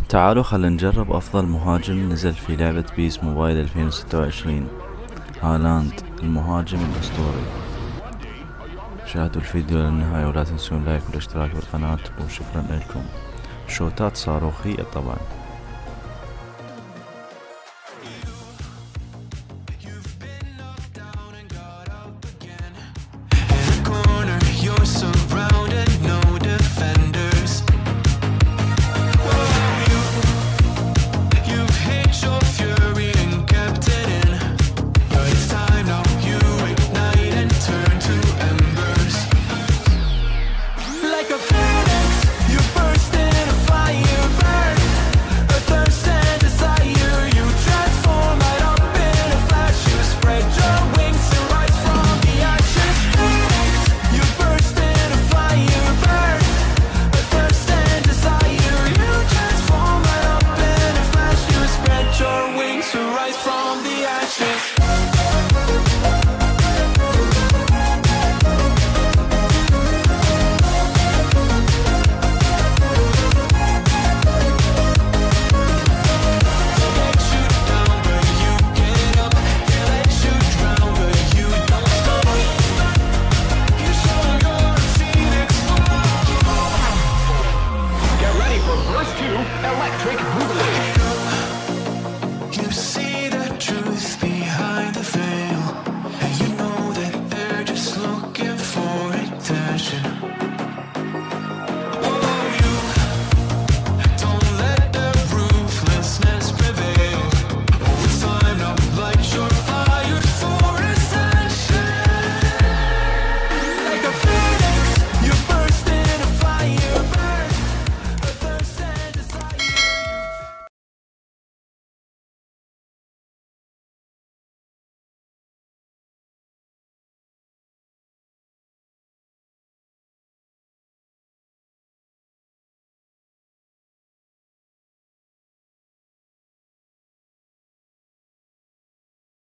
تعالوا خلينا نجرب أفضل مهاجم نزل في لعبة بيس موبايل 2026. هالاند المهاجم الأسطوري. شاهدوا الفيديو للنهاية ولا تنسون لايك والاشتراك بالقناة، وشكرا لكم. شوتات صاروخية طبعا. Electric